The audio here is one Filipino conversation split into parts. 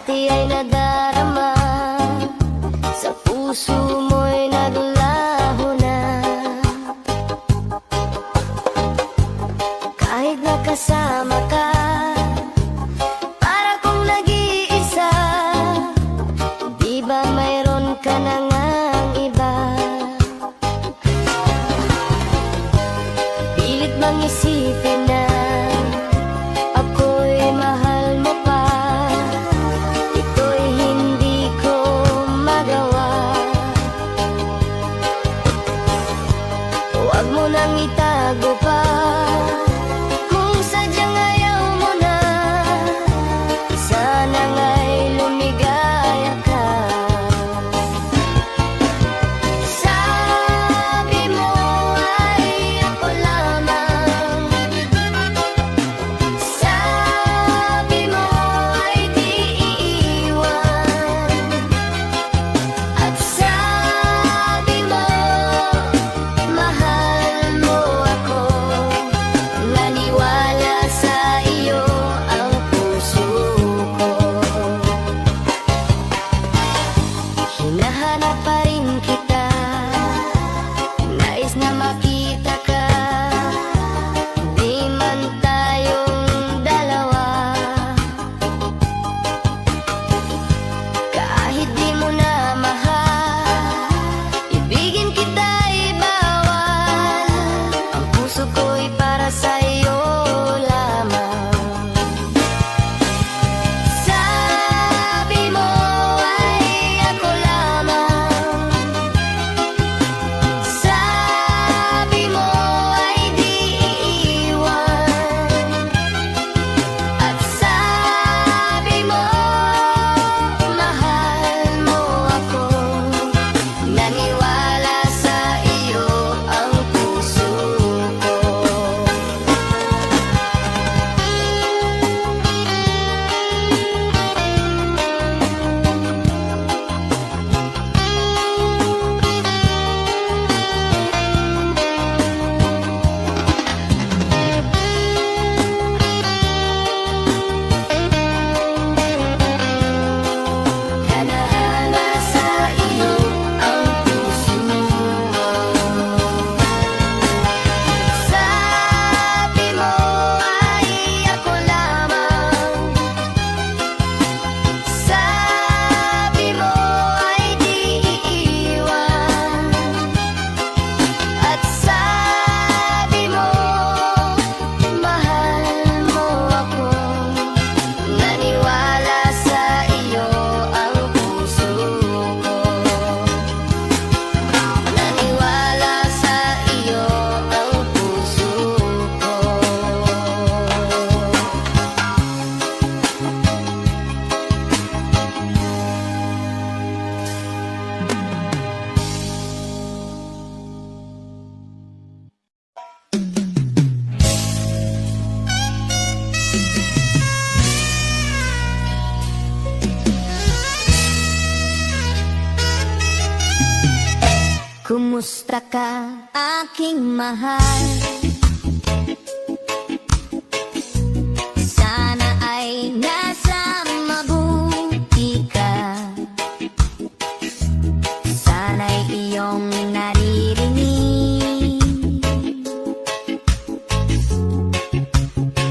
dati ay nadarama, sa puso mo'y naglaho na. Kahit nakasama ka, para kong nag-iisa. Di ba mayroon ka na ngang iba? Pilit bang isipin na ako'y mahal mo pa? Ito'y hindi ko magawa. Huwag mo nang itago pa, kung sadyang ayaw mo na. Sana nga'y lumigaya ka. Sabi mo ay ako lamang, sabi mo ay di iiwan, at sabi mo mahal mo ako. Naniwala sa iyo ang puso ko. Hinahanap pa rin kita, nais na makita ka. Di man tayong dalawa, kahit di mo na mahal, ibigin kita'y bawal. Ang puso ko'y para sa iyo lamang. Sabi mo ay ako lamang, sabi mo ay di iiwan, at sabi mo mahal mo ako. Naniwala sa iyo ang puso ko. Hanahala sa iyo ang puso ko. Sabi mo ay ako lamang, sabi mo ay di iiwan, at sabi mo mahal mo ako. Naniwala sa iyo ang puso ko. Naniwala sa iyo ang puso ko. Kumusta ka, aking mahal? Sana ay nasa mabuti ka. Sana'y iyong naririnig,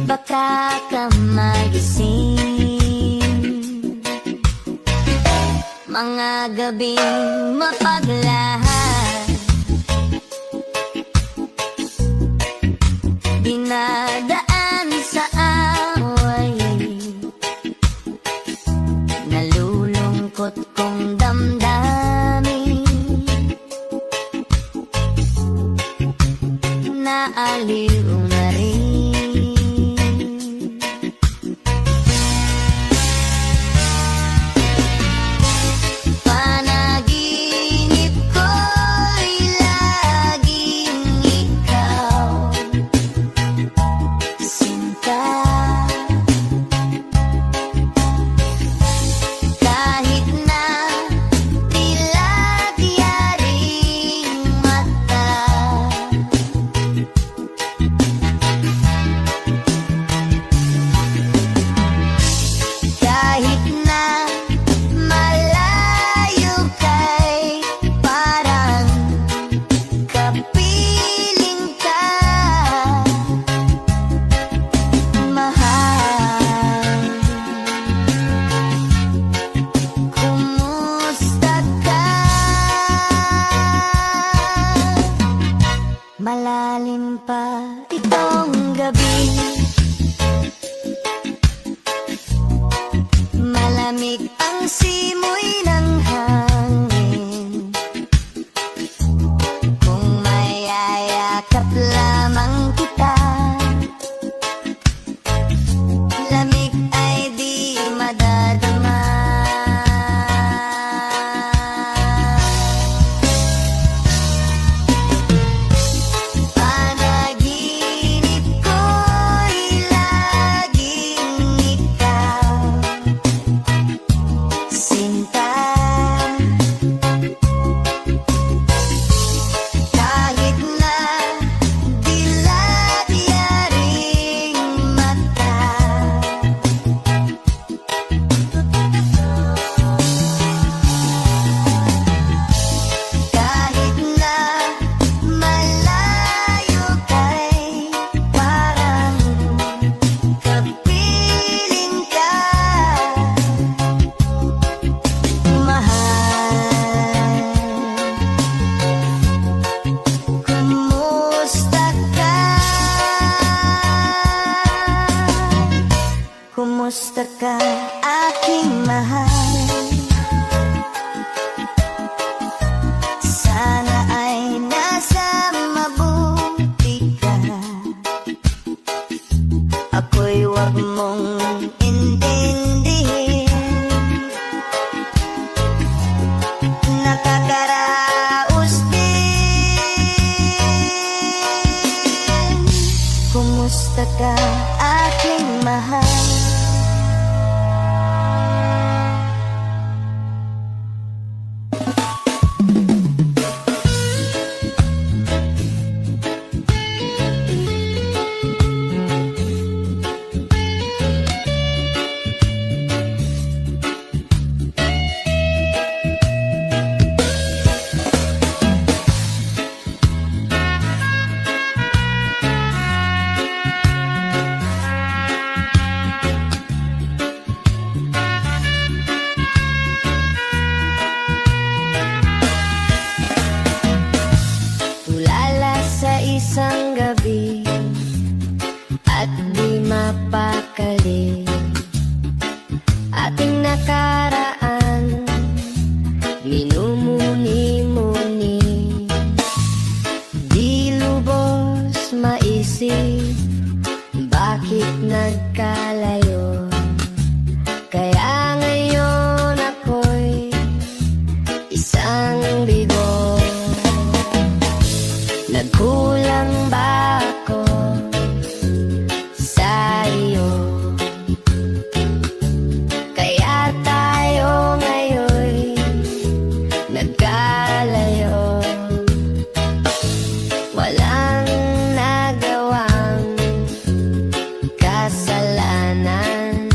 baka ka magising. Mga gabing mapaglahat, dinadaan sa away, nalulungkot kong damdamin, naaliw na rin. Panaginip ko Malamig ang simoy ng hangin, kung mayayakap lamang kita. Lamig ay di madadama. Panaginip ko'y laging ikaw, sinta. Kahit na dilat yaring mata, kahit na malayo kay parang kapiling ka, mahal. Kumusta ka? Kumusta ka, aking mahal? Sana ay nasa mabuti ka. Ako'y wag mong intindihin. Nakakaraos din. Kumusta ka, aking mahal? Tulala sa isang gabi at di mapakali, ating nakaraan minumuni-muni. Di lubos maisip bakit nagkalayo, kaya ngayon ako'y isang bigo. Nagkulang ba ako sa iyo? Kaya tayo ngayon'y nagkalayo. Walang nagawang kasalanan,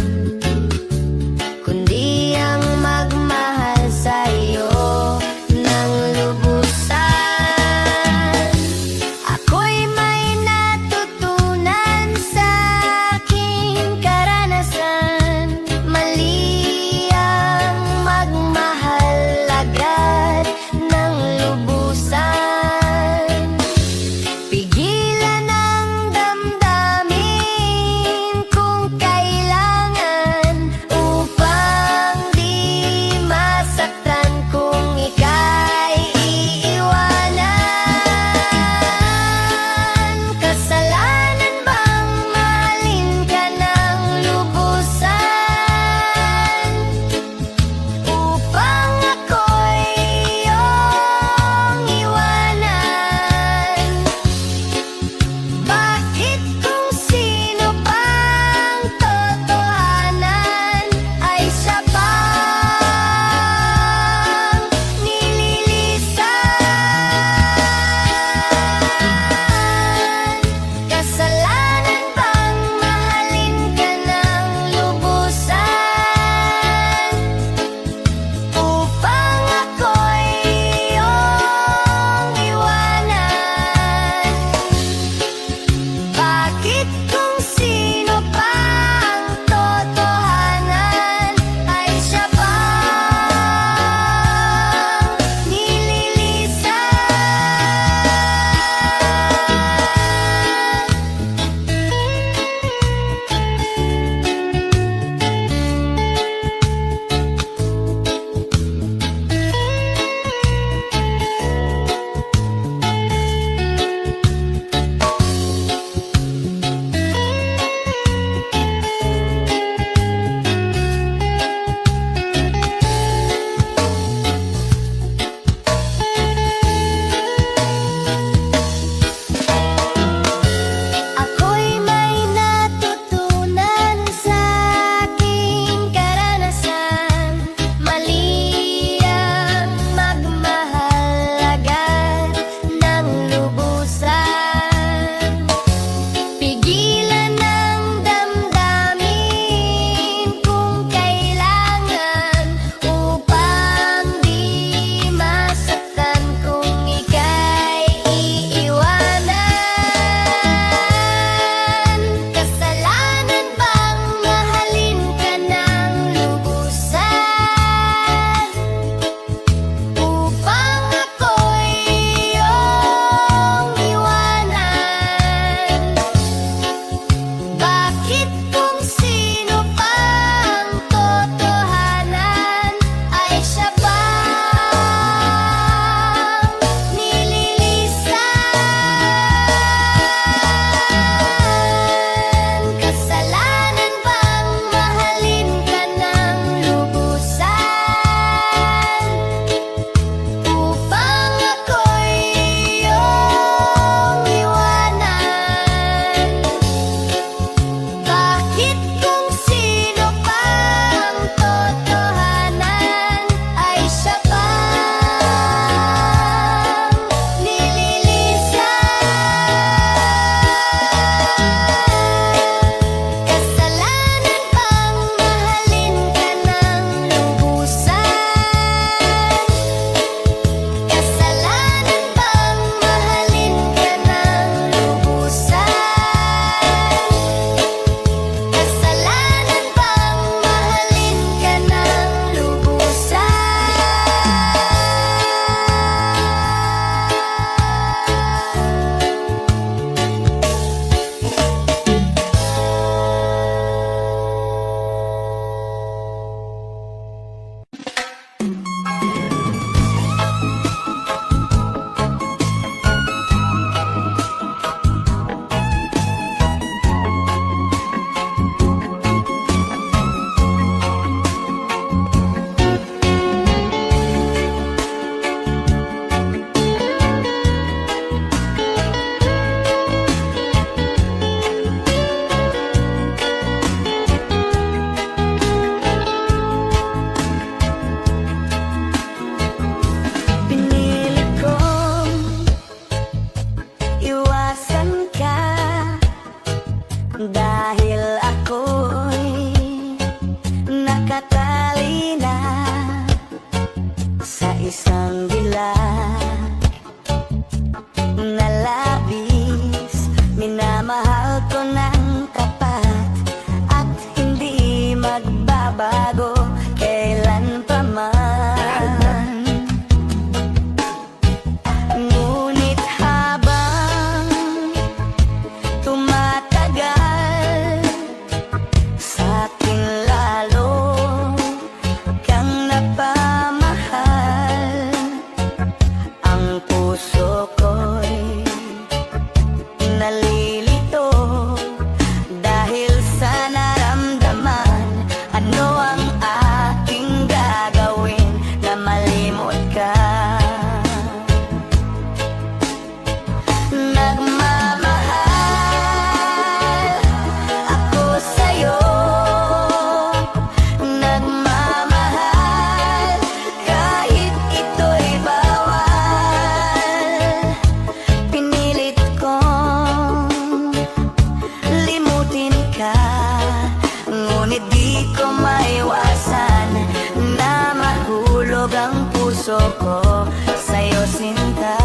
puso ko sa'yo sinta.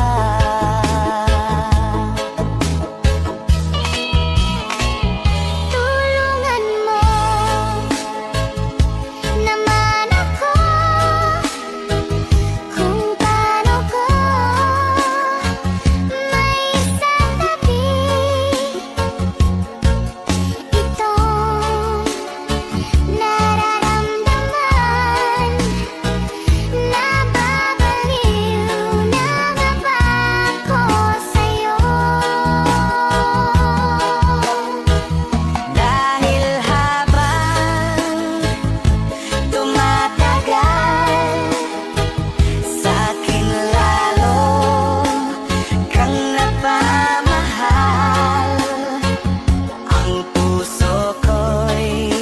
Tulungan mo naman ako kung paano ko may satabi itong nararamdaman. Nababaliw na nga ba ako sa'yo? Dahil habang tumatagal, sa'kin lalo kang napamahal. Ang puso ko'y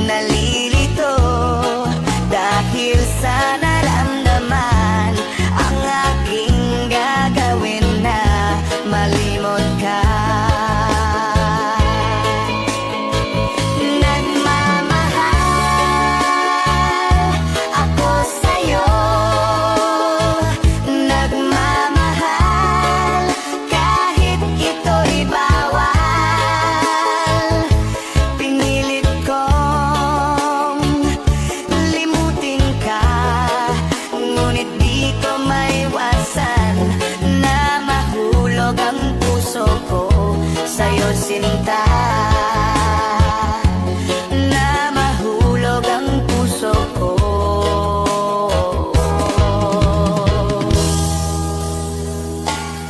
nalilito dahil sa naramdaman. Ang aking gagawin na malimot ka. Nagmamahal ako sa'yo, nagmamahal kahit ito'y bawal. Pinilit kong limutin ka, ngunit di ko maiwasan na mahulog ang puso ko sa'yo sinta. Na mahulog ang puso ko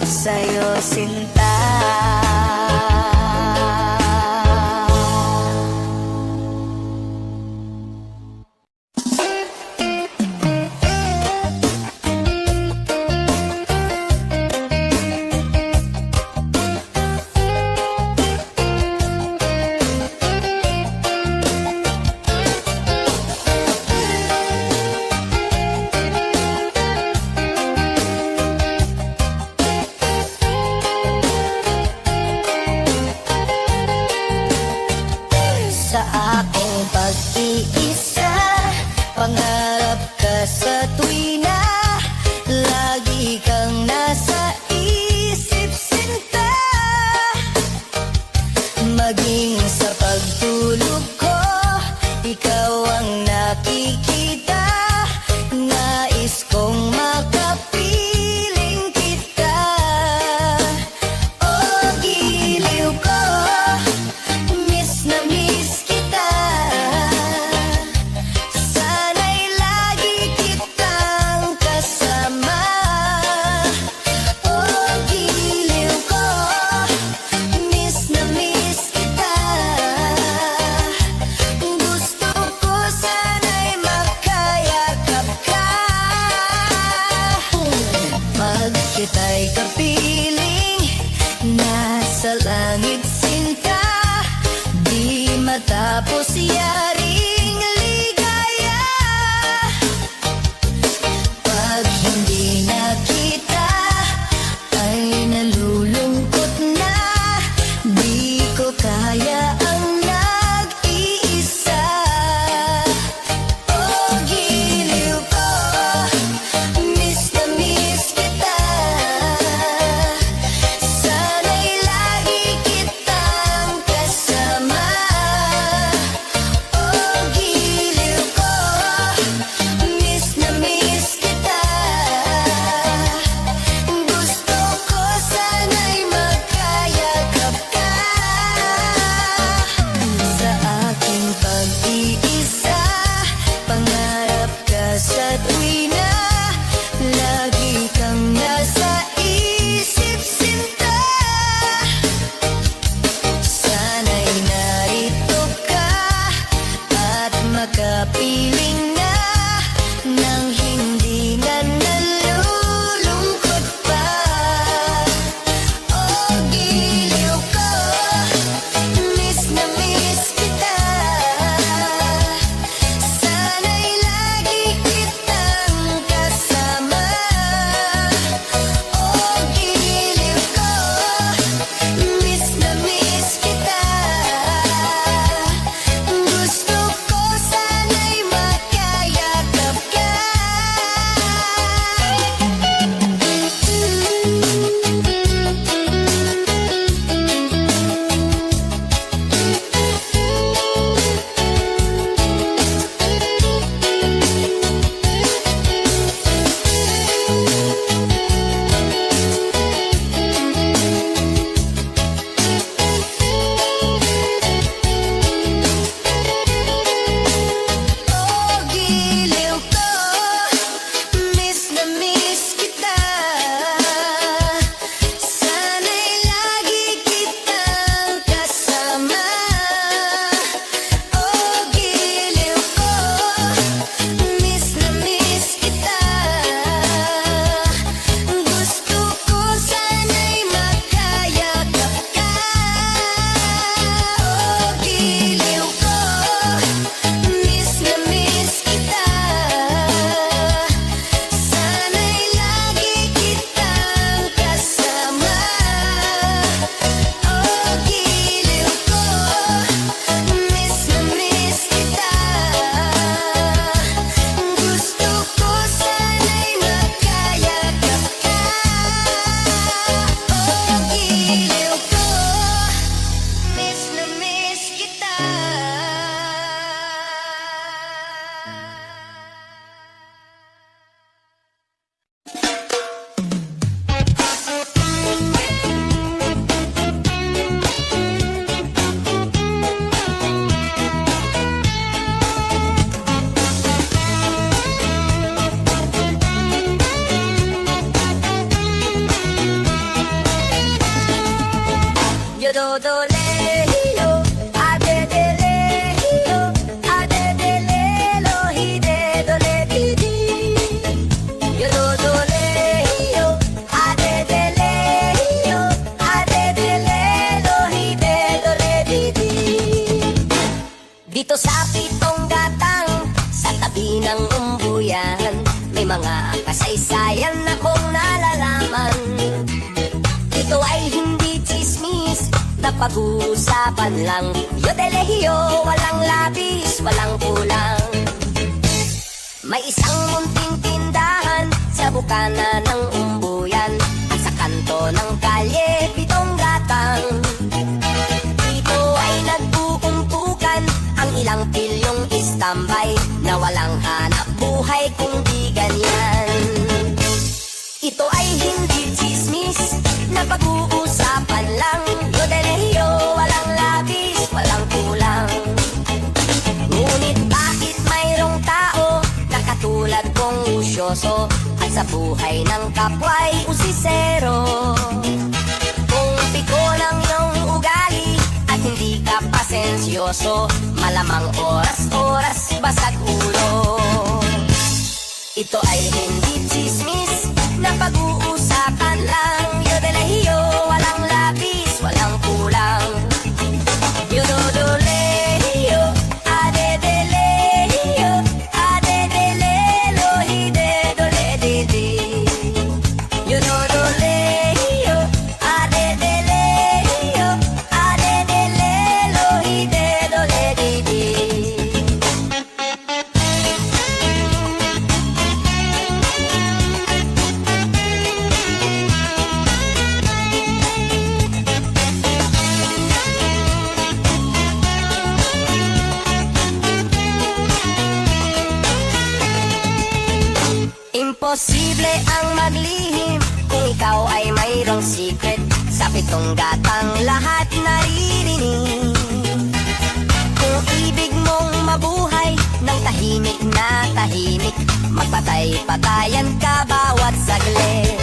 sa'yo sinta. Sa aking pag-iisa, pangarap ka sa tuwina, lagi kang nasa isip sinta. Maging sa pagtulog ko, ikaw ang nakikita. Nais kong makapiling kita. Oh, giliw ko, miss na miss kita. Sana'y lagi kitang kasama. Oh, giliw ko, miss na miss kita. Gusto ko sana'y makayakap ka. Pag kita'y kapiling, nasa langit sinta, di matapos yaring ligaya. Pag hindi na kita, ay nalulungkot na. Di ko kaya ang nag-iisa. Oh, giliw ko, miss na miss kita. Sana'y lagi kitang kasama. Oh, giliw ko, miss na miss kita. Gusto ko sana'y makayakap ka. Sa aking pag-iisa, pangarap ka sa tuwina, lagi kang nasa isip sinta. Sana'y narito ka at makapiling na nang hindi na nalulungkot pa. Oh, giliw ko, miss na miss kita. Sana'y lagi kitang kasama. Oh, giliw ko, miss na miss kita. Gusto ko sana'y makayakap ka. Yododoleyo, adedeleyo, adedelelo, hidedoledidi. Yododoleyo, adedeleyo, adedelelo, hidedoledidi. Dito sa Pitong Gatang, sa tabi ng umbuyan, may mga kasaysayan akong nalalaman. Ito ay hindi chismis, na pag-uusapan lang. Yodelehiyo, walang labis, walang kulang. May isang munting tindahan sa bukana ng umbuyan, at sa kanto ng kalye, Pitong Gatang. Dito ay nagbukumpukan ang ilang pilyong istambay, na walang hanap buhay kung di ganyan. Ito ay hindi chismis, na pag-uusapan lang. Yodelehiyo, walang labis, walang kulang. Ngunit bakit mayroong tao na katulad kong usyoso, at sa buhay ng kapwa'y usisero? Kung piko ng iyong ugali at hindi ka pasensyoso, malamang oras-oras basag ulo. Ito ay hindi chismis, na pag-uusapan lang. Yodelehiyo, walang labis, walang kulang. Yododolehiyo, adedelehiyo, adedelelo, hidedoledidi. Yododolehiyo, adedelehiyo, adedelelo, hidedoledidi. Imposible ang maglihim kung ikaw ay mayroong secret. Sa Pitong Gatang lahat naririnig. Kung ibig mong mabuhay ng tahimik na tahimik, magpatay-patayan ka bawat saglit.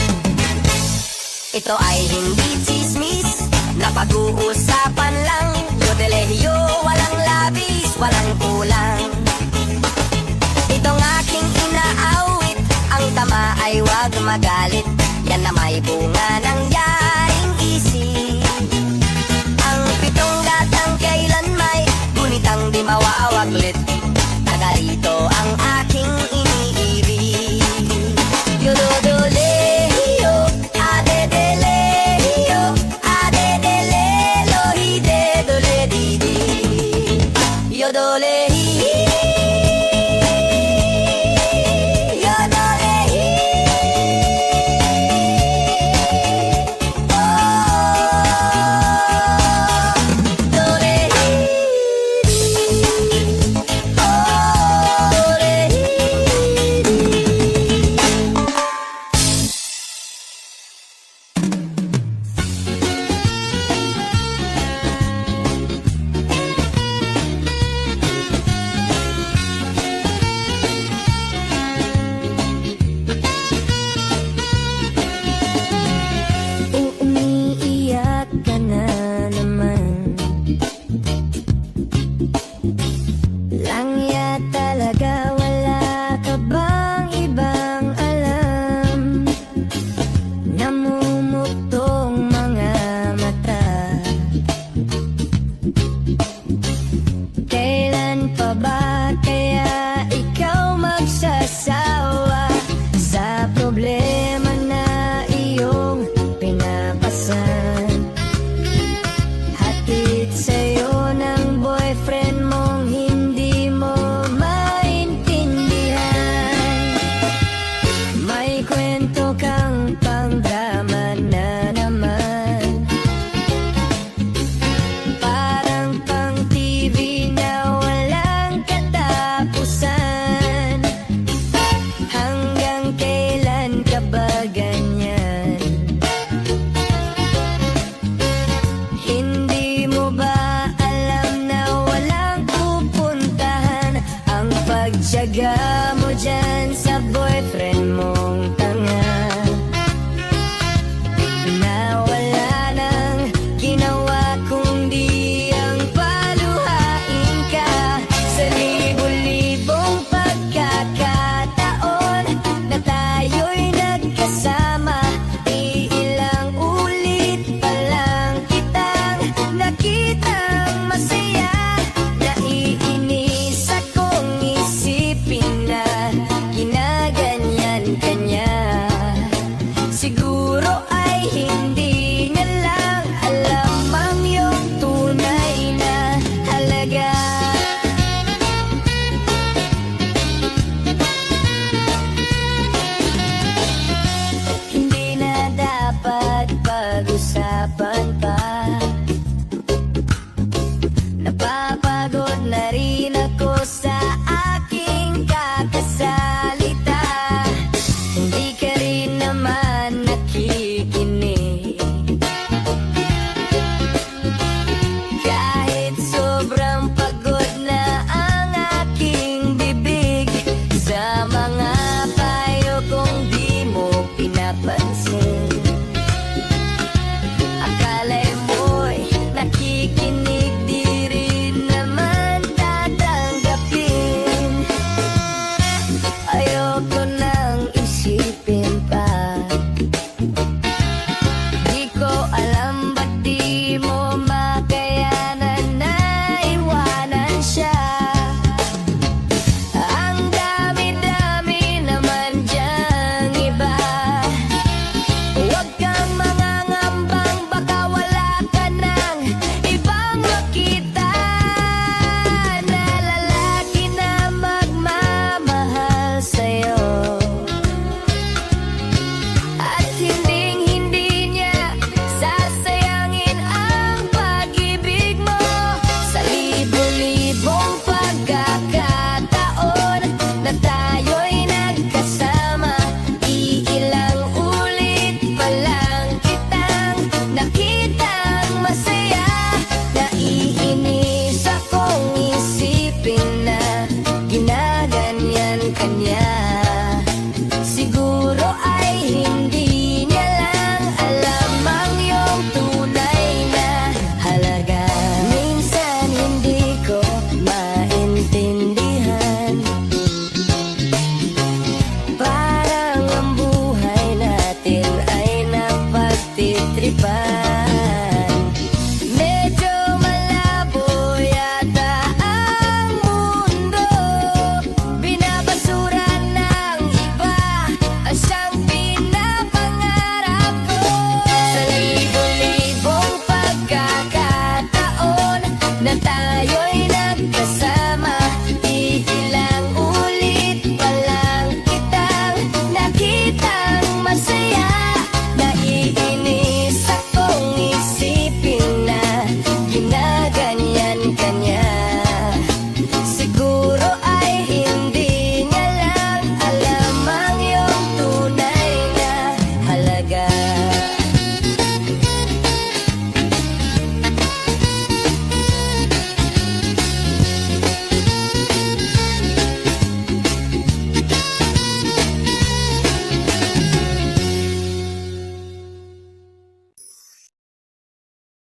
Ito ay hindi chismis, na pag-uusapan lang. Yodelehiyo, walang labis, walang kulang. Itong aking inaawit, ang tama ay wag magalit. Yan na may bunga ng yaring isip. Ang Pitong Gatang kailan may gunitang di mawawaglit. Taga-rito ang aking iniibig. Yododolehiyo, adedelehiyo, adedelelo, hidedoledidi. Yodolehiyo, umiiyak ka na naman. Langya talaga, wala ka bang ibang alam? Namumutong mga mata. Kailan pa ba kaya ikaw magsasawa?